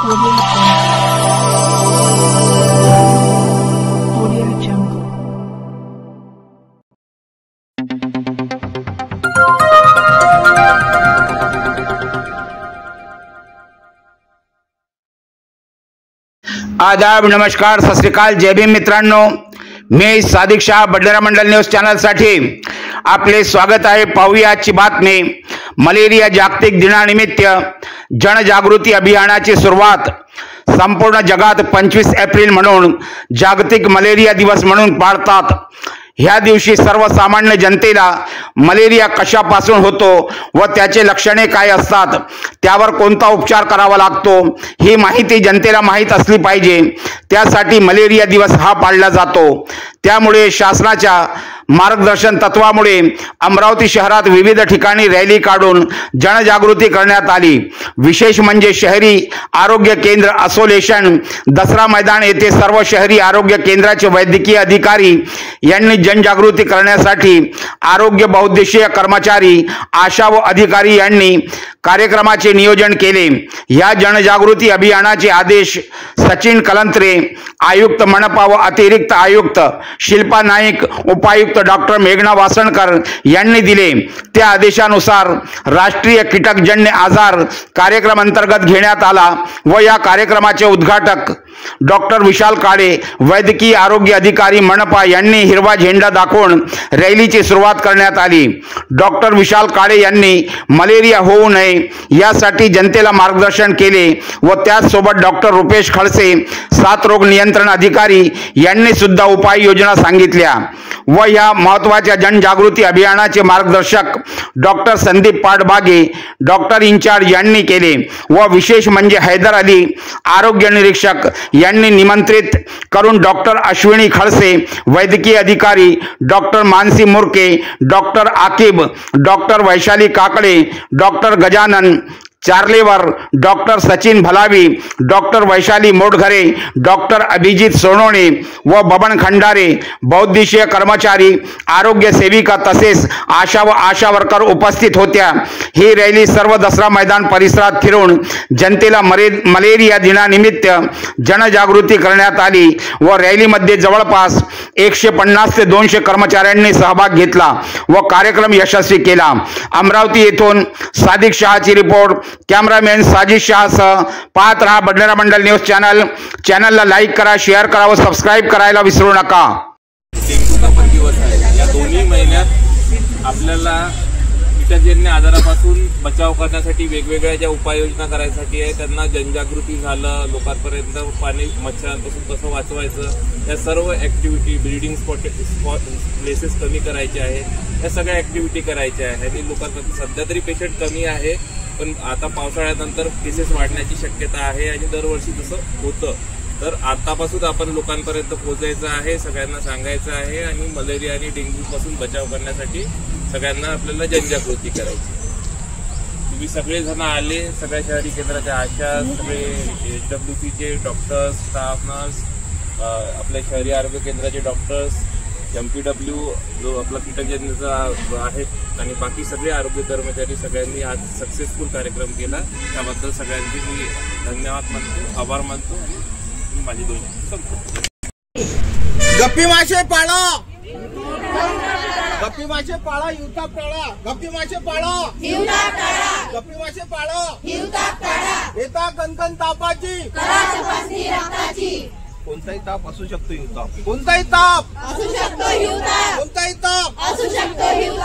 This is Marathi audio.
आदाब, नमस्कार, सत श्री अकाल, जय भीम मित्रांनो. मी सादिक शाह, बडनेरा मंडल न्यूज चॅनल साठी आपले स्वागत आहे. पाहूया आजची बातमी. मलेरिया जागतिक दिनानिमित्त जनजागृती अभियानाची सुरुवात. संपूर्ण जगात 25 एप्रिल म्हणून जागतिक मलेरिया दिवस म्हणून पाळतात. ह्या दिवशी सर्वसामान्य जनतेला मलेरिया कशापासून होतो व त्याचे लक्षणे काय असतात, त्यावर कोणता उपचार करावा लागतो ही माहिती जनतेला माहीत असली पाहिजे. त्यासाठी मलेरिया दिवस हा पाळला जातो. त्यामुळे शासनाच्या मार्गदर्शन तत्वामुळे अमरावती शहरात विविध ठिकाणी रॅली काढून जनजागृती करण्यात आली. विशेष म्हणजे शहरी आरोग्य केंद्र असोसिएशन दसरा मैदान येथे सर्व शहरी आरोग्य केंद्राचे वैद्यकीय अधिकारी यांनी जनजागृती करण्यासाठी आरोग्य बहुउद्देशीय कर्मचारी, आशा व अधिकारी यांनी कार्यक्रमाचे नियोजन केले. या जनजागृती अभियानाचे आदेश सचिन कलंत्रे, आयुक्त मनपा व अतिरिक्त आयुक्त शिल्पा नाईक, उपायुक्त डॉक्टर मेघना वासणकर यांनी दिले. त्या आदेशानुसार राष्ट्रीय कीटकजन्य आजार कार्यक्रम अंतर्गत घेण्यात आला व या कार्यक्रमाचे उद्घाटक डॉक्टर विशाल काळे, वैद्यकीय आरोग्य अधिकारी मनपा यांनी हिरवा झेंडा दाखवून रॅलीची सुरुवात करण्यात आली. डॉक्टर विशाल काळे यांनी मलेरिया होऊ नये यासाठी जनतेला मार्गदर्शन केले व त्याचसोबत डॉक्टर रुपेश खळसे, साथरोग नियंत्रण अधिकारी यांनी सुद्धा उपाययोजना सांगितल्या व या महत्त्वाच्या जनजागृती अभियानाचे मार्गदर्शक डॉक्टर संदीप पाटबागे, डॉक्टर इंचार्ज यांनी केले व विशेष म्हणजे हैदर अली आरोग्य निरीक्षक यांनी निमंत्रित करून डॉक्टर अश्विनी खळसे, वैद्यकीय अधिकारी doctor Mansi Murke, doctor Aqib, doctor Vaishali Kakade, doctor Gajanan Charlewar, doctor Sachin Bhalavi, doctor Vaishali Modghare, doctor Abhijit Sonone व बबन खंडारे, बहुउद्देशीय कर्मचारी, आरोग्य सेविका तसेच आशा व आशा वर्कर उपस्थित होत्या. ही रॅली सर्व दसरा मैदान परिसरात फिरून जनतेला मलेरिया दिनानिमित्त जनजागृती करण्यात आली व रॅलीमध्ये जवळपास 150 ते 200 कर्मचाऱ्यांनी सहभाग घेतला व कार्यक्रम यशस्वी केला. अमरावती येथून सादिक शहाची रिपोर्ट. कॅमेरामॅन साजिद शाहसह पाहत रहा बडनेरा मंडल न्यूज चॅनल. चॅनलला लाईक करा, शेअर करा व सबस्क्राईब करायला विसरू नका. डेंग्यूचा पण दिवस आहे. या दोन्ही महिन्यात आपल्याला कीटकजन्य आजारापासून बचाव करण्यासाठी वेगवेगळ्या ज्या उपाययोजना करायसाठी आहे, त्यांना जनजागृती झालं, लोकांपर्यंत पाणी मच्छरांपासून कसं वाचवायचं, या सर्व ॲक्टिव्हिटी, ब्रीडिंग प्लेसेस कमी करायचे आहे, या सगळ्या ॲक्टिव्हिटी करायच्या आहे. आणि लोकांसाठी सध्या तरी पेशंट कमी आहे, पण आता पावसाळ्यानंतर केसेस वाढण्याची शक्यता आहे आणि दरवर्षी तसं होतं. तर आतापासून आपण लोकांपर्यंत पोहोचायचं आहे, सगळ्यांना सांगायचं आहे आणि मलेरिया आणि डेंग्यूपासून बचाव करण्यासाठी सगळ्यांना आपल्याला जनजागृती करायची. तुम्ही सगळेजण आले, सगळ्या शहरी केंद्राच्या आशा, सगळे HWCचे डॉक्टर्स, स्टाफ नर्स, आपल्या शहरी आरोग्य केंद्राचे डॉक्टर्स, MPW जो आपला कीटकजन्यचा आहे आणि बाकी सगळे आरोग्य कर्मचारी, सगळ्यांनी आज सक्सेसफुल कार्यक्रम केला. त्याबद्दल सगळ्यांचे मी धन्यवाद मानतो, आभार मानतो. माझी दोन गप्पी मासे पाळा, गप्पी मासे पाळा, हिवताप टाळा. गप्पी मासे पाळा, हिवताप टाळा. गप्पी मासे पाळा, हिवताप टाळा. येता कणकण तापाची, करा तपासणी रक्ताची. कोणताही ताप असू शकतो हिवताप, कोणताही ताप असू शकतो हिवताप, कोणताही ताप असू शकतो हिवताप.